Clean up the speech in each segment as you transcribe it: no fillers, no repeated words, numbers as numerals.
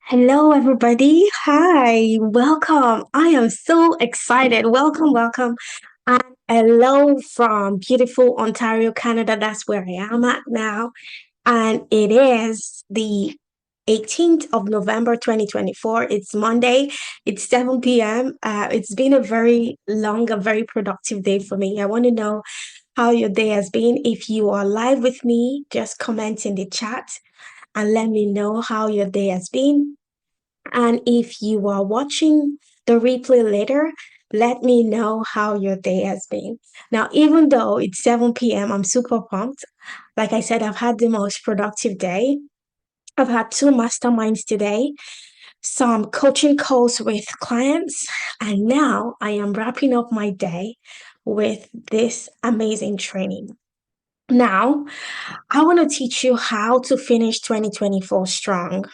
Hello, everybody. Hi, welcome. I am so excited. Welcome, welcome. And hello from beautiful Ontario, Canada. That's where I am at now. And it is the 18th of November, 2024. It's Monday. It's 7 p.m. It's been a very long, a very productive day for me. I want to know how your day has been. If you are live with me, just comment in the chat and let me know how your day has been. And if you are watching the replay later, let me know how your day has been. Now, even though it's 7 p.m., I'm super pumped. Like I said, I've had the most productive day. I've had two masterminds today, some coaching calls with clients, and now I am wrapping up my day with this amazing training. Now, I want to teach you how to finish 2024 strong.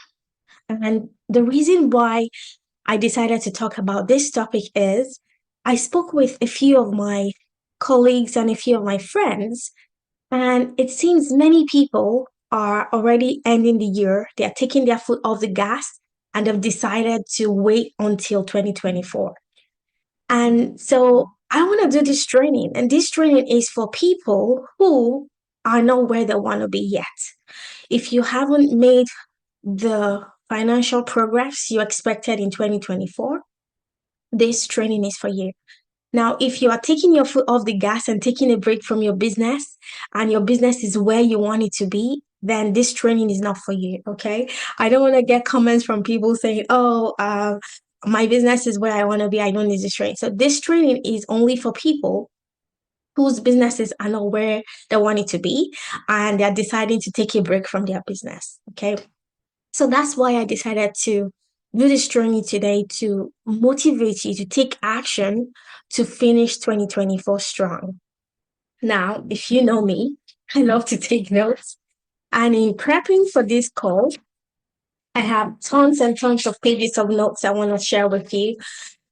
And the reason why I decided to talk about this topic is I spoke with a few of my colleagues and a few of my friends, and it seems many people are already ending the year. They are taking their foot off the gas and have decided to wait until 2024. And so I want to do this training, and this training is for people who are not where they want to be yet. If you haven't made the financial progress you expected in 2024, this training is for you. Now, if you are taking your foot off the gas and taking a break from your business, and your business is where you want it to be, then this training is not for you. Okay. I don't want to get comments from people saying, oh, my business is where I want to be. I don't need this training. So, this training is only for people whose businesses are not where they want it to be and they're deciding to take a break from their business. Okay. So that's why I decided to do this journey today to motivate you to take action to finish 2024 strong. Now, if you know me, I love to take notes. And in prepping for this call, I have tons and tons of pages of notes I want to share with you.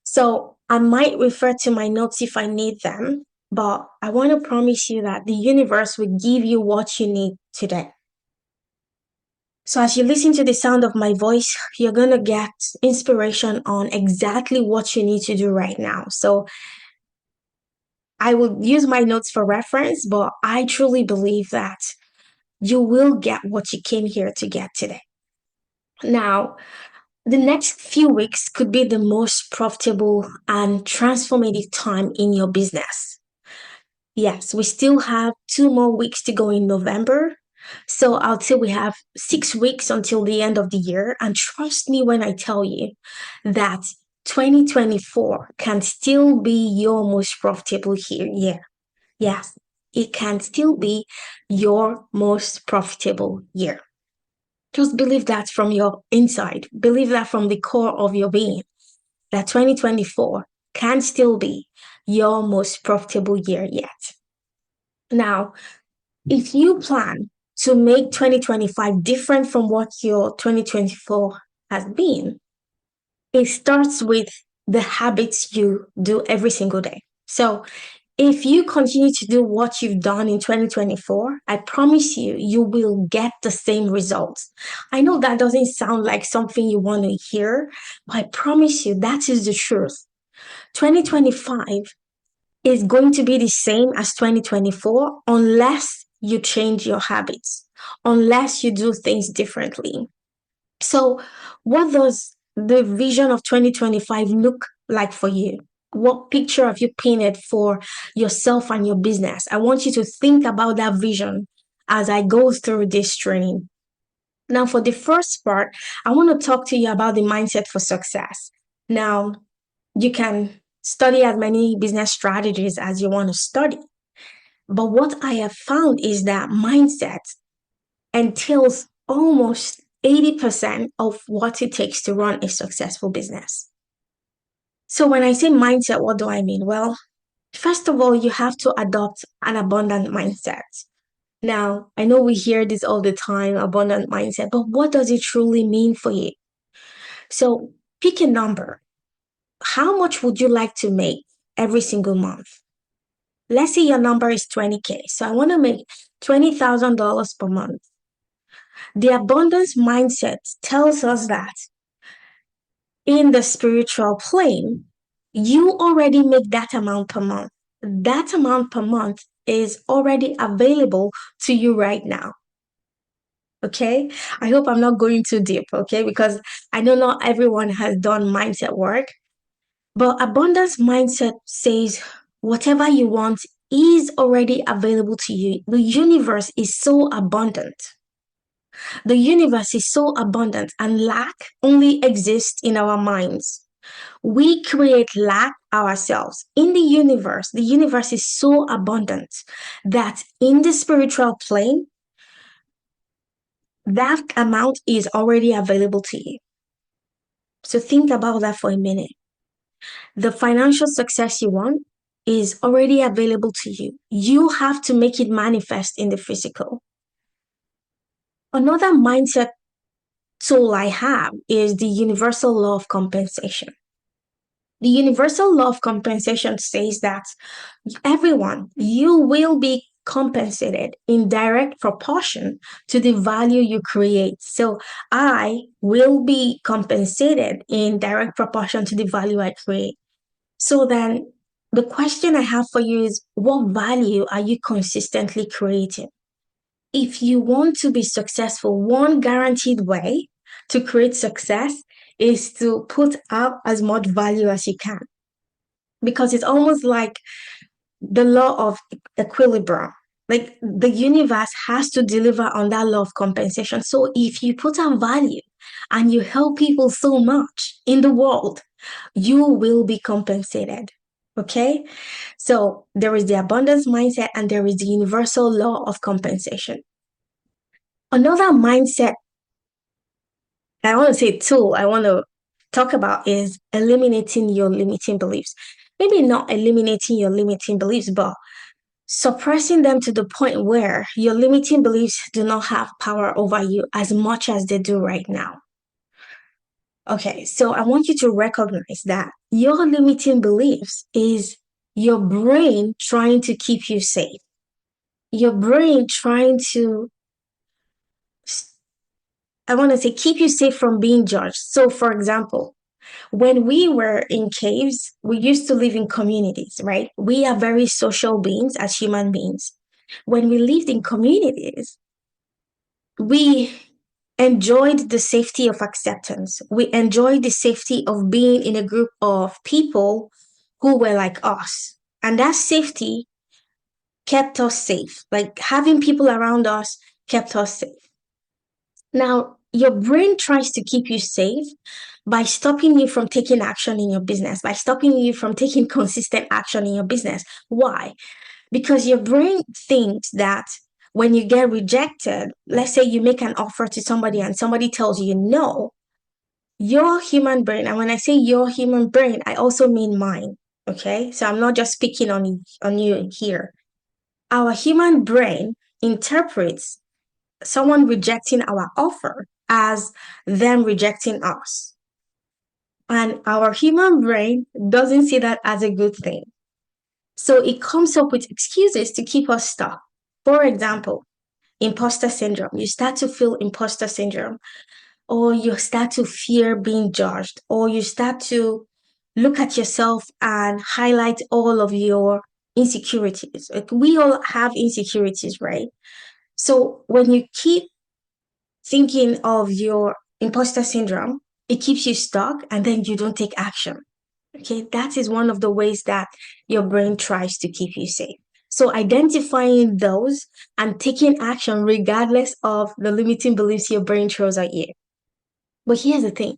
So I might refer to my notes if I need them, but I want to promise you that the universe will give you what you need today. So as you listen to the sound of my voice, you're going to get inspiration on exactly what you need to do right now. So I will use my notes for reference, but I truly believe that you will get what you came here to get today. Now, the next few weeks could be the most profitable and transformative time in your business. Yes, we still have 2 more weeks to go in November. So I'll say we have 6 weeks until the end of the year. And trust me when I tell you that 2024 can still be your most profitable year. Yes, it can still be your most profitable year. Just believe that from your inside. Believe that from the core of your being, that 2024 can still be your most profitable year yet. Now, if you plan to make 2025 different from what your 2024 has been, it starts with the habits you do every single day. So, if you continue to do what you've done in 2024, I promise you, you will get the same results. I know that doesn't sound like something you want to hear, but I promise you, that is the truth. 2025 is going to be the same as 2024 unless you change your habits, unless you do things differently. So, what does the vision of 2025 look like for you? What picture have you painted for yourself and your business? I want you to think about that vision as I go through this training. Now, for the first part, I want to talk to you about the mindset for success. Now, you can study as many business strategies as you want to study. But what I have found is that mindset entails almost 80% of what it takes to run a successful business. So when I say mindset, what do I mean? Well, first of all, you have to adopt an abundant mindset. Now, I know we hear this all the time, abundant mindset, but what does it truly mean for you? So pick a number. How much would you like to make every single month? Let's say your number is 20K. So I want to make $20,000 per month. The abundance mindset tells us that in the spiritual plane, you already make that amount per month. That amount per month is already available to you right now. Okay. I hope I'm not going too deep. Okay. Because I know not everyone has done mindset work, but abundance mindset says whatever you want is already available to you. The universe is so abundant. The universe is so abundant, and lack only exists in our minds. We create lack ourselves. In the universe is so abundant that in the spiritual plane, that amount is already available to you. So think about that for a minute. The financial success you want is already available to you. You have to make it manifest in the physical. Another mindset tool I have is the universal law of compensation. The universal law of compensation says that everyone, you will be compensated in direct proportion to the value you create. So I will be compensated in direct proportion to the value I create. So then the question I have for you is, what value are you consistently creating? If you want to be successful, one guaranteed way to create success is to put out as much value as you can, because it's almost like the law of equilibrium. Like the universe has to deliver on that law of compensation. So if you put out value and you help people so much in the world, you will be compensated. Okay. So there is the abundance mindset and there is the universal law of compensation. Another mindset I want to say tool I want to talk about is eliminating your limiting beliefs. Maybe not eliminating your limiting beliefs, but suppressing them to the point where your limiting beliefs do not have power over you as much as they do right now. Okay, so I want you to recognize that your limiting beliefs is your brain trying to keep you safe. Your brain trying to, I want to say, keep you safe from being judged. So, for example, when we were in caves, we used to live in communities, right? We are very social beings as human beings. When we lived in communities, we enjoyed the safety of acceptance. We enjoyed the safety of being in a group of people who were like us. And that safety kept us safe. Like having people around us kept us safe. Now, your brain tries to keep you safe by stopping you from taking action in your business, by stopping you from taking consistent action in your business. Why? Because your brain thinks that when you get rejected, let's say you make an offer to somebody and somebody tells you no, your human brain, and when I say your human brain, I also mean mine. Okay. So I'm not just speaking on you here. Our human brain interprets someone rejecting our offer as them rejecting us. And our human brain doesn't see that as a good thing. So it comes up with excuses to keep us stuck. For example, imposter syndrome. You start to feel imposter syndrome, or you start to fear being judged, or you start to look at yourself and highlight all of your insecurities. Like we all have insecurities, right? So when you keep thinking of your imposter syndrome, it keeps you stuck and then you don't take action. Okay, that is one of the ways that your brain tries to keep you safe. So identifying those and taking action regardless of the limiting beliefs your brain throws at you. But here's the thing.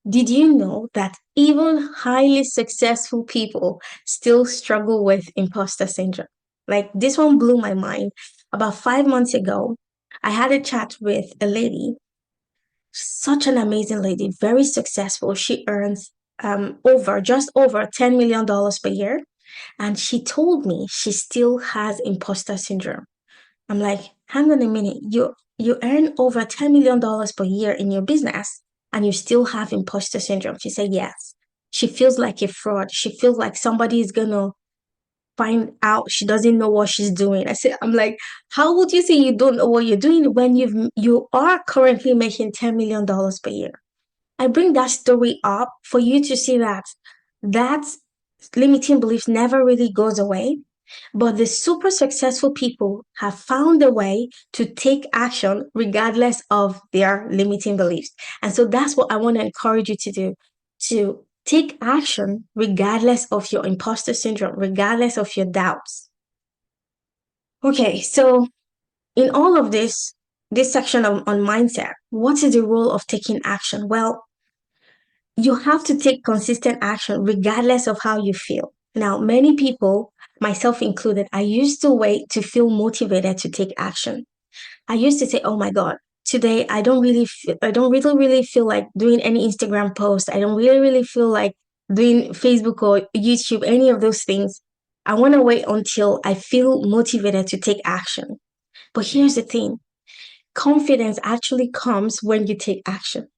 Did you know that even highly successful people still struggle with imposter syndrome? Like this one blew my mind. About 5 months ago, I had a chat with a lady, such an amazing lady, very successful. She earns just over $10 million per year. And she told me she still has imposter syndrome. I'm like, hang on a minute, you earn over $10 million per year in your business and you still have imposter syndrome. She said yes. She feels like a fraud. She feels like somebody is gonna find out she doesn't know what she's doing. I'm like, how would you say you don't know what you're doing when you are currently making $10 million per year? I bring that story up for you to see that limiting beliefs never really goes away. But the super successful people have found a way to take action regardless of their limiting beliefs. And so that's what I want to encourage you to do, to take action regardless of your imposter syndrome, regardless of your doubts. Okay, so in all of this section on mindset, what is the role of taking action? Well, you have to take consistent action regardless of how you feel. Now, many people, myself included, I used to wait to feel motivated to take action. I used to say, "Oh my God, today I don't really feel like doing any Instagram post. I don't really feel like doing Facebook or YouTube, any of those things. I want to wait until I feel motivated to take action." But here's the thing, confidence actually comes when you take action.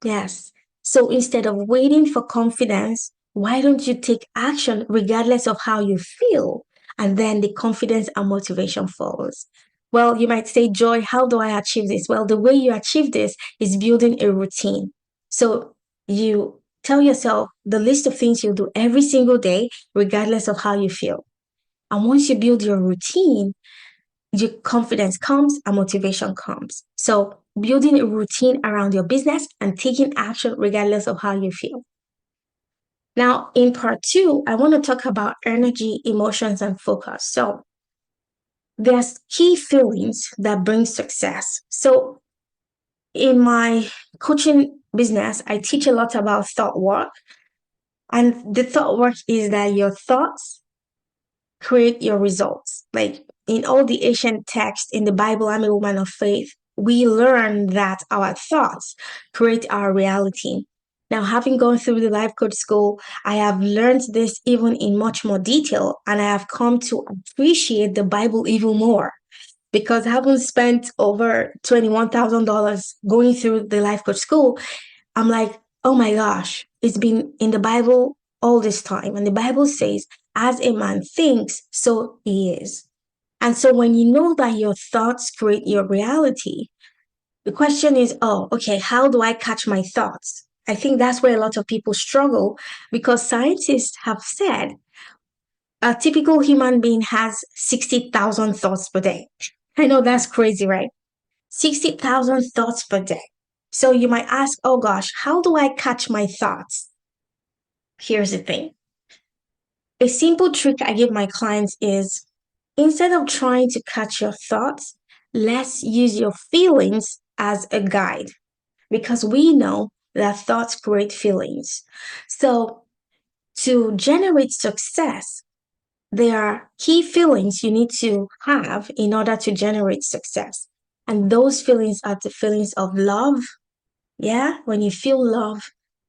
Yes. So instead of waiting for confidence, why don't you take action regardless of how you feel? And then the confidence and motivation follows. Well, you might say, Joy, how do I achieve this? Well, the way you achieve this is building a routine. So you tell yourself the list of things you'll do every single day, regardless of how you feel. And once you build your routine, your confidence comes and motivation comes. So, building a routine around your business and taking action regardless of how you feel. Now, in part two, I want to talk about energy, emotions, and focus. So, there's key feelings that bring success. So, in my coaching business, I teach a lot about thought work. And the thought work is that your thoughts create your results. Like in all the ancient texts in the Bible, I'm a woman of faith, we learn that our thoughts create our reality. Now, having gone through the life coach school, I have learned this even in much more detail, and I have come to appreciate the Bible even more because having spent over $21,000 going through the life coach school, I'm like, oh my gosh, it's been in the Bible all this time. And the Bible says, as a man thinks, so he is. And so when you know that your thoughts create your reality, the question is, oh, okay, how do I catch my thoughts? I think that's where a lot of people struggle because scientists have said a typical human being has 60,000 thoughts per day. I know that's crazy, right? 60,000 thoughts per day. So you might ask, oh gosh, how do I catch my thoughts? Here's the thing. A simple trick I give my clients is instead of trying to catch your thoughts, let's use your feelings as a guide because we know that thoughts create feelings. So to generate success, there are key feelings you need to have in order to generate success. And those feelings are the feelings of love. Yeah, when you feel love,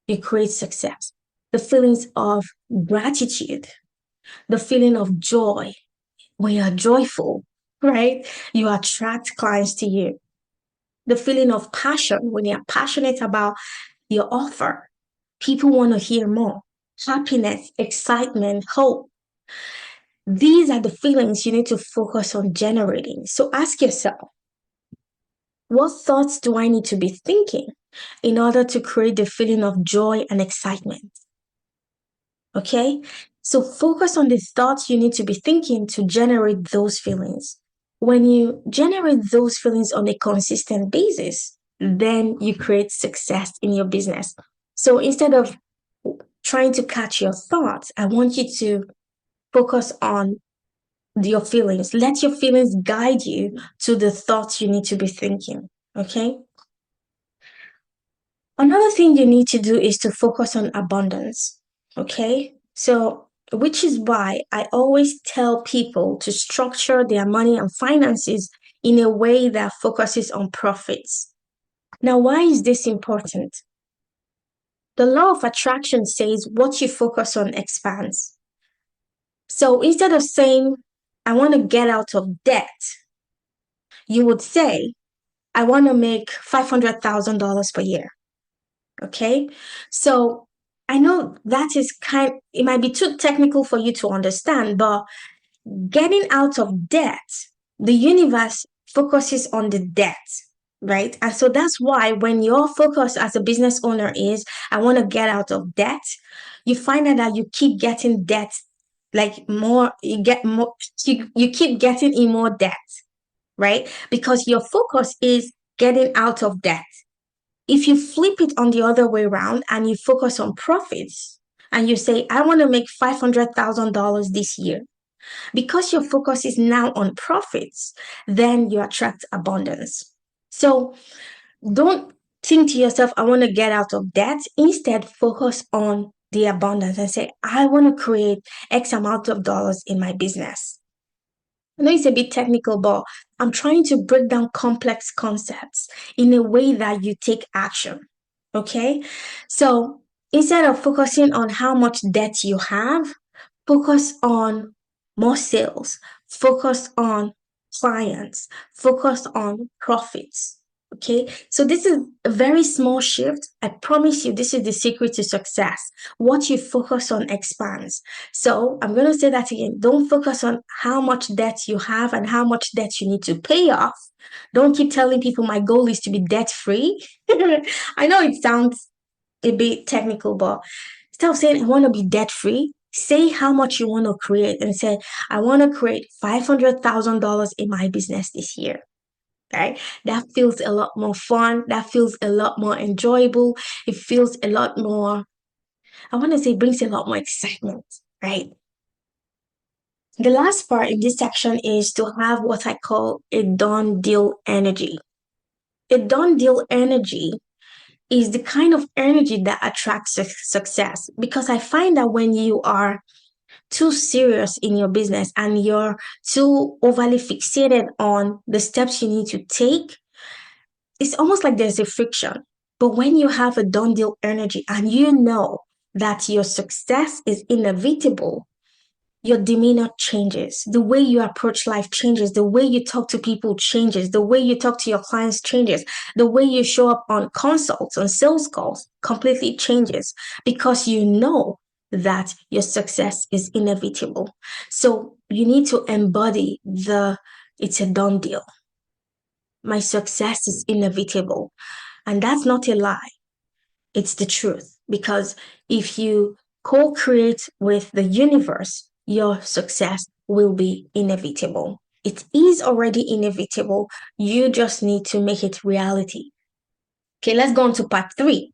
you create success. The feelings of gratitude, the feeling of joy. When you're joyful, right? You attract clients to you. The feeling of passion, when you're passionate about your offer, people want to hear more. Happiness, excitement, hope. These are the feelings you need to focus on generating. So ask yourself, what thoughts do I need to be thinking in order to create the feeling of joy and excitement? Okay? So focus on the thoughts you need to be thinking to generate those feelings. When you generate those feelings on a consistent basis, then you create success in your business. So instead of trying to catch your thoughts, I want you to focus on your feelings. Let your feelings guide you to the thoughts you need to be thinking. Okay? Another thing you need to do is to focus on abundance. Okay? So, which is why I always tell people to structure their money and finances in a way that focuses on profits. Now, why is this important? The law of attraction says what you focus on expands. So instead of saying, I want to get out of debt, you would say, I want to make $500,000 per year. Okay. So I know that is it might be too technical for you to understand, but getting out of debt, the universe focuses on the debt, right? And so that's why when your focus as a business owner is, I want to get out of debt, you find out that you keep getting debt, like more, you get more, you keep getting in more debt, right? Because your focus is getting out of debt. If you flip it on the other way around and you focus on profits and you say, I want to make $500,000 this year, because your focus is now on profits, then you attract abundance. So don't think to yourself, I want to get out of debt. Instead, focus on the abundance and say, I want to create X amount of dollars in my business. I know it's a bit technical, but I'm trying to break down complex concepts in a way that you take action. Okay. So instead of focusing on how much debt you have, focus on more sales, focus on clients, focus on profits. Okay, so this is a very small shift. I promise you, this is the secret to success. What you focus on expands. So I'm going to say that again. Don't focus on how much debt you have and how much debt you need to pay off. Don't keep telling people my goal is to be debt free. I know it sounds a bit technical, but instead of saying I want to be debt free, say how much you want to create and say, I want to create $500,000 in my business this year. Right? That feels a lot more fun. That feels a lot more enjoyable. It feels a lot more, I want to say, brings a lot more excitement. Right? The last part in this section is to have what I call a done deal energy. A done deal energy is the kind of energy that attracts success, because I find that when you are too serious in your business and you're too overly fixated on the steps you need to take, it's almost like there's a friction. But when you have a done deal energy and you know that your success is inevitable, your demeanor changes. The way you approach life changes. The way you talk to people changes. The way you talk to your clients changes. The way you show up on consults, on sales calls completely changes, because you know that your success is inevitable. So you need to embody it's a done deal. My success is inevitable. And that's not a lie. It's the truth. Because if you co create with the universe, your success will be inevitable. It is already inevitable. You just need to make it reality. Okay, let's go on to part three.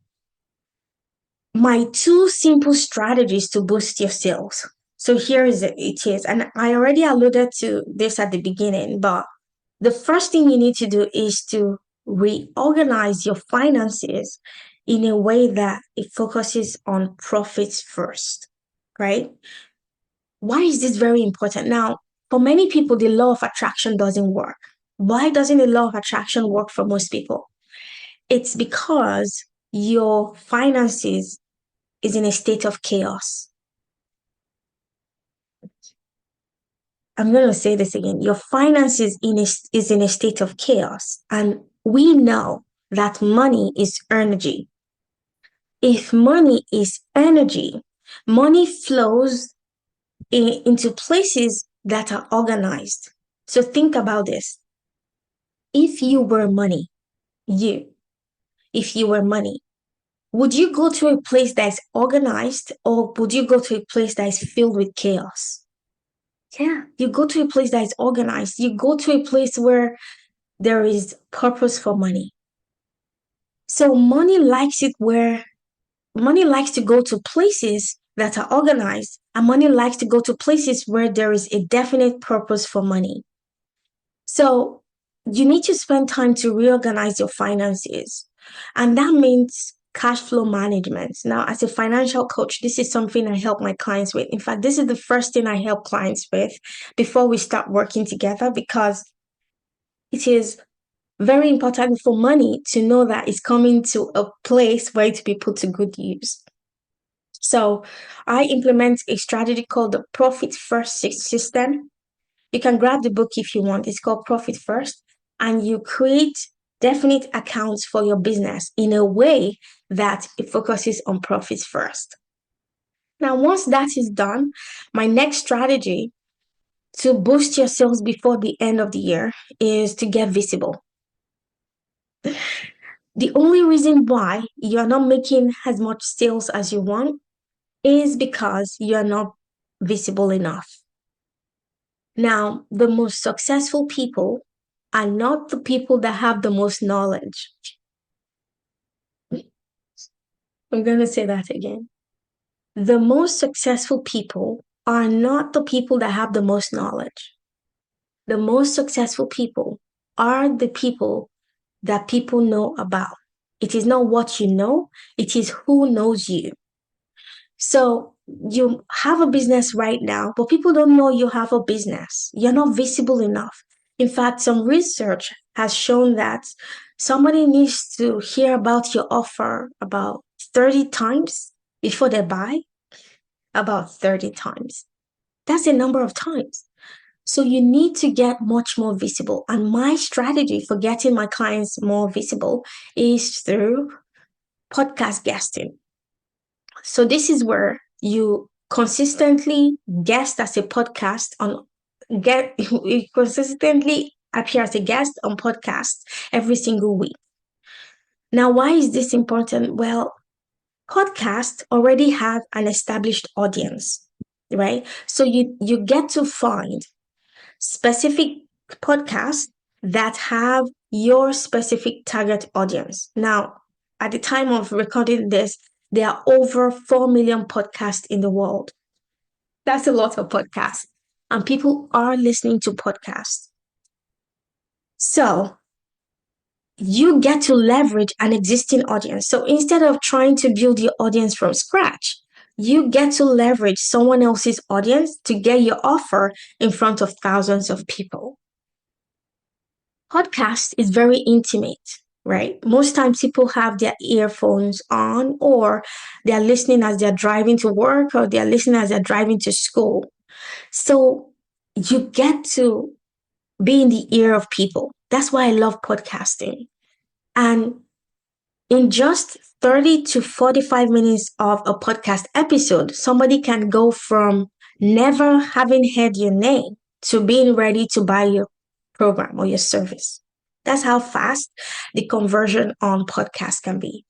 My two simple strategies to boost your sales. So here is it is. And I already alluded to this at the beginning, but the first thing you need to do is to reorganize your finances in a way that it focuses on profits first, right? Why is this very important? Now, for many people, the law of attraction doesn't work. Why doesn't the law of attraction work for most people? It's because your finances is in a state of chaos. I'm going to say this again. Your finances is in a state of chaos. And we know that money is energy. If money is energy, money flows into places that are organized. So think about this. If you were money, you, if you were money, would you go to a place that is organized, or would you go to a place that is filled with chaos? Yeah, you go to a place that is organized. You go to a place where there is purpose for money. So money likes to go to places that are organized, and money likes to go to places where there is a definite purpose for money. So you need to spend time to reorganize your finances. And that means cash flow management. Now, as a financial coach, this is something I help my clients with. In fact, this is the first thing I help clients with before we start working together, because it is very important for money to know that it's coming to a place where it to be put to good use. So I implement a strategy called the Profit First System. You can grab the book if you want. It's called Profit First. And you create definite accounts for your business in a way that it focuses on profits first. Now, once that is done, my next strategy to boost your sales before the end of the year is to get visible. The only reason why you're not making as much sales as you want is because you're not visible enough. Now, the most successful people are not the people that have the most knowledge. I'm going to say that again. The most successful people are not the people that have the most knowledge. The most successful people are the people that people know about. It is not what you know, it is who knows you. So you have a business right now, but people don't know you have a business. You're not visible enough. In fact, some research has shown that somebody needs to hear about your offer about 30 times before they buy, about 30 times. That's a number of times. So you need to get much more visible. And my strategy for getting my clients more visible is through podcast guesting. So this is where you consistently guest as a podcast on get you consistently appear as a guest on podcast every single week. Now, why is this important? Well, podcasts already have an established audience, right? So you get to find specific podcasts that have your specific target audience. Now, at the time of recording this, there are over 4 million podcasts in the world. That's a lot of podcasts. And people are listening to podcasts. So you get to leverage an existing audience. So instead of trying to build your audience from scratch, you get to leverage someone else's audience to get your offer in front of thousands of people. Podcast is very intimate, right? Most times people have their earphones on or they're listening as they're driving to work or they're listening as they're driving to school. So you get to be in the ear of people. That's why I love podcasting. And in just 30 to 45 minutes of a podcast episode, somebody can go from never having heard your name to being ready to buy your program or your service. That's how fast the conversion on podcast can be.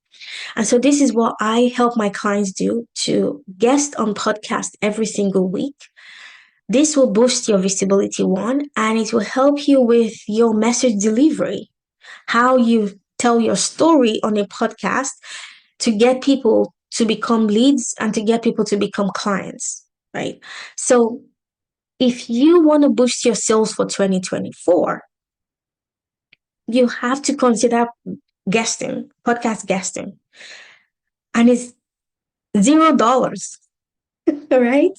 And so this is what I help my clients do to guest on podcast every single week. This will boost your visibility one, and it will help you with your message delivery, how you tell your story on a podcast to get people to become leads and to get people to become clients, right? So if you want to boost your sales for 2024, you have to consider guesting, podcast guesting. And it's $0, right?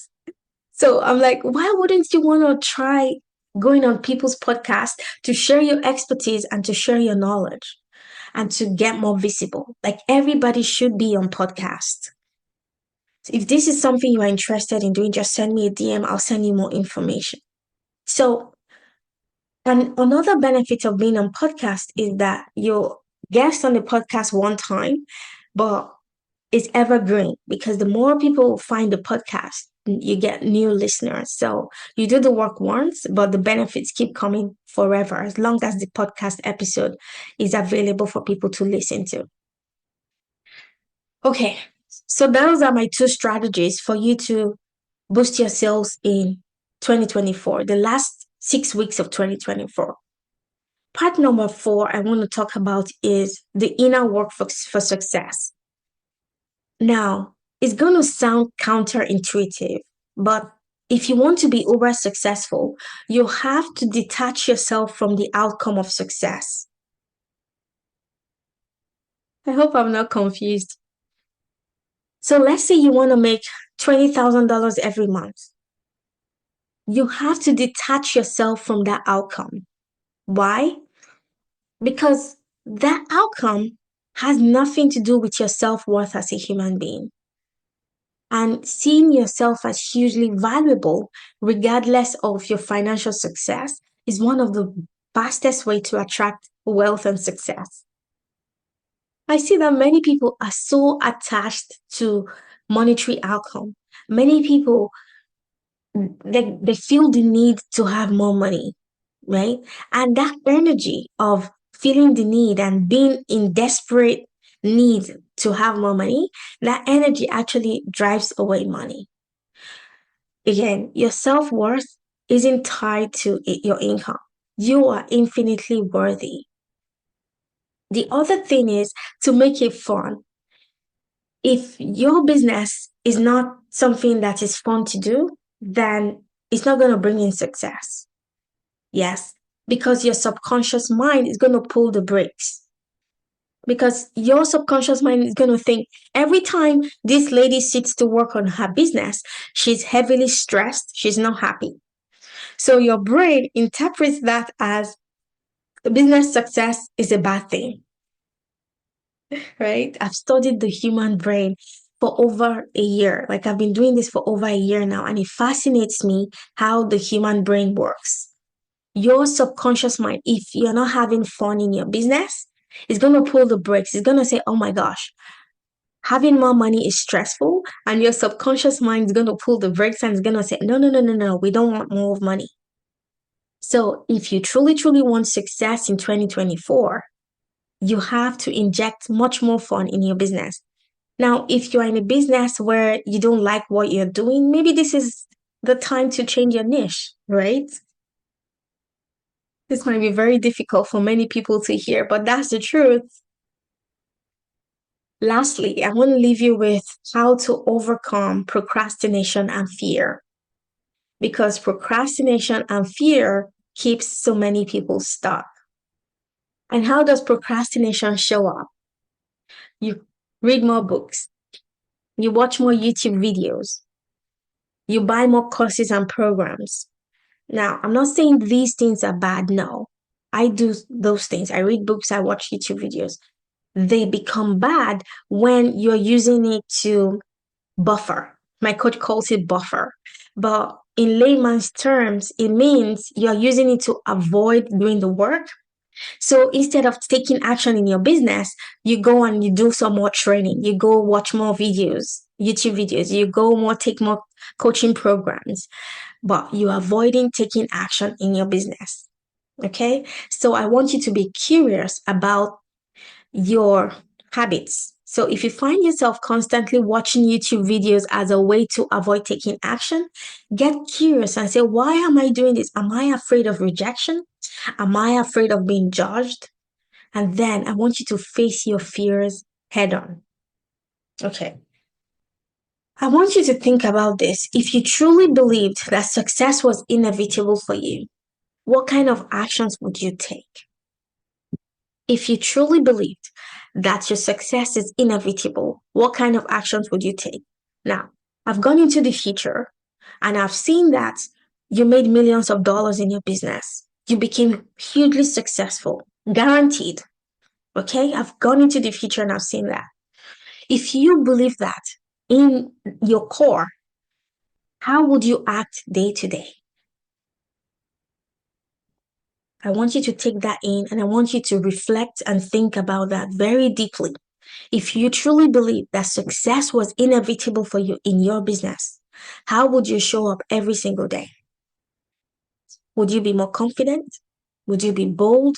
So I'm like, why wouldn't you want to try going on people's podcasts to share your expertise and to share your knowledge and to get more visible? Like everybody should be on podcast. So if this is something you are interested in doing, just send me a DM. I'll send you more information. So, and another benefit of being on podcast is that you guest on the podcast one time, but it's evergreen because the more people find the podcast, you get new listeners. So you do the work once, but the benefits keep coming forever as long as the podcast episode is available for people to listen to. Okay, so those are my two strategies for you to boost your sales in 2024, the last 6 weeks of 2024. Part number 4 I want to talk about is the inner work for success. Now, it's going to sound counterintuitive, but if you want to be uber successful, you have to detach yourself from the outcome of success. I hope I'm not confused. So let's say you want to make $20,000 every month. You have to detach yourself from that outcome. Why? Because that outcome has nothing to do with your self-worth as a human being. And seeing yourself as hugely valuable, regardless of your financial success, is one of the fastest way to attract wealth and success. I see that many people are so attached to monetary outcome. Many people they feel the need to have more money, right? And that energy of feeling the need and being in desperate need to have more money, that energy actually drives away money. Again, your self worth isn't tied to your income. You are infinitely worthy. The other thing is to make it fun. If your business is not something that is fun to do, then it's not going to bring in success. Yes, because your subconscious mind is going to pull the brakes. Because your subconscious mind is going to think every time this lady sits to work on her business, she's heavily stressed, she's not happy. So your brain interprets that as business success is a bad thing, right? I've studied the human brain for over a year. Like I've been doing this for over a year now, and it fascinates me how the human brain works. Your subconscious mind, if you're not having fun in your business, is going to pull the brakes. It's going to say, oh my gosh, having more money is stressful. And your subconscious mind is going to pull the brakes and it's going to say, no, no, no, no, no, we don't want more money. So if you truly, truly want success in 2024, you have to inject much more fun in your business. Now, if you're in a business where you don't like what you're doing, maybe this is the time to change your niche, right? This might be very difficult for many people to hear, but that's the truth. Lastly, I want to leave you with how to overcome procrastination and fear, because procrastination and fear keeps so many people stuck. And how does procrastination show up? You read more books, you watch more YouTube videos, you buy more courses and programs. Now, I'm not saying these things are bad, no. I do those things. I read books, I watch YouTube videos. They become bad when you're using it to buffer. My coach calls it buffer. But in layman's terms, it means you're using it to avoid doing the work. So instead of taking action in your business, you go and you do some more training. You go watch more videos, YouTube videos. You go more, take more coaching programs, but you're avoiding taking action in your business. Okay. So I want you to be curious about your habits. So if you find yourself constantly watching YouTube videos as a way to avoid taking action, get curious and say, why am I doing this? Am I afraid of rejection? Am I afraid of being judged? And then I want you to face your fears head on. Okay. I want you to think about this. If you truly believed that success was inevitable for you, what kind of actions would you take? If you truly believed that your success is inevitable, what kind of actions would you take? Now, I've gone into the future and I've seen that you made millions of dollars in your business. You became hugely successful, guaranteed. Okay, I've gone into the future and I've seen that. If you believe that in your core, how would you act day to day? I want you to take that in and I want you to reflect and think about that very deeply. If you truly believe that success was inevitable for you in your business, how would you show up every single day? Would you be more confident? Would you be bold?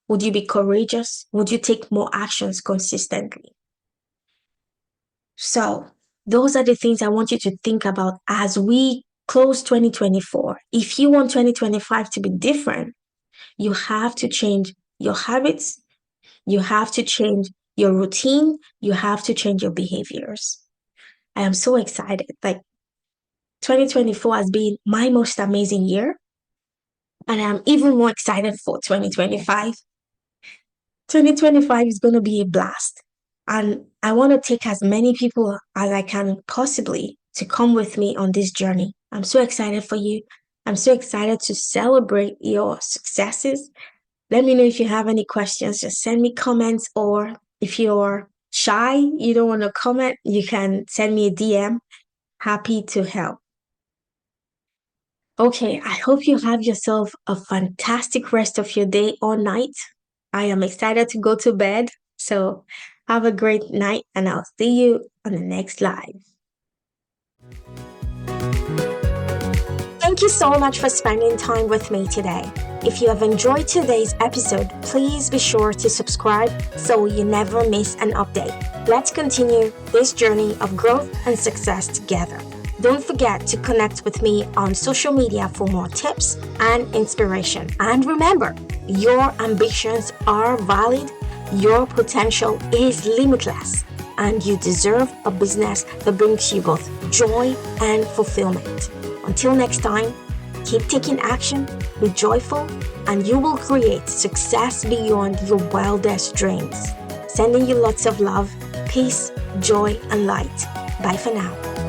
Would you be courageous? Would you take more actions consistently? So, those are the things I want you to think about as we close 2024. If you want 2025 to be different, you have to change your habits, you have to change your routine, you have to change your behaviors. I am so excited. Like 2024 has been my most amazing year, and I'm even more excited for 2025. 2025 is going to be a blast. And I want to take as many people as I can possibly to come with me on this journey. I'm so excited for you. I'm so excited to celebrate your successes. Let me know if you have any questions. Just send me comments, or if you're shy, you don't want to comment, you can send me a DM. Happy to help. Okay, I hope you have yourself a fantastic rest of your day or night. I am excited to go to bed. So have a great night and I'll see you on the next live. Thank you so much for spending time with me today. If you have enjoyed today's episode, please be sure to subscribe so you never miss an update. Let's continue this journey of growth and success together. Don't forget to connect with me on social media for more tips and inspiration. And remember, your ambitions are valid, your potential is limitless, and you deserve a business that brings you both joy and fulfillment. Until next time, keep taking action, be joyful, and you will create success beyond your wildest dreams. Sending you lots of love, peace, joy, and light. Bye for now.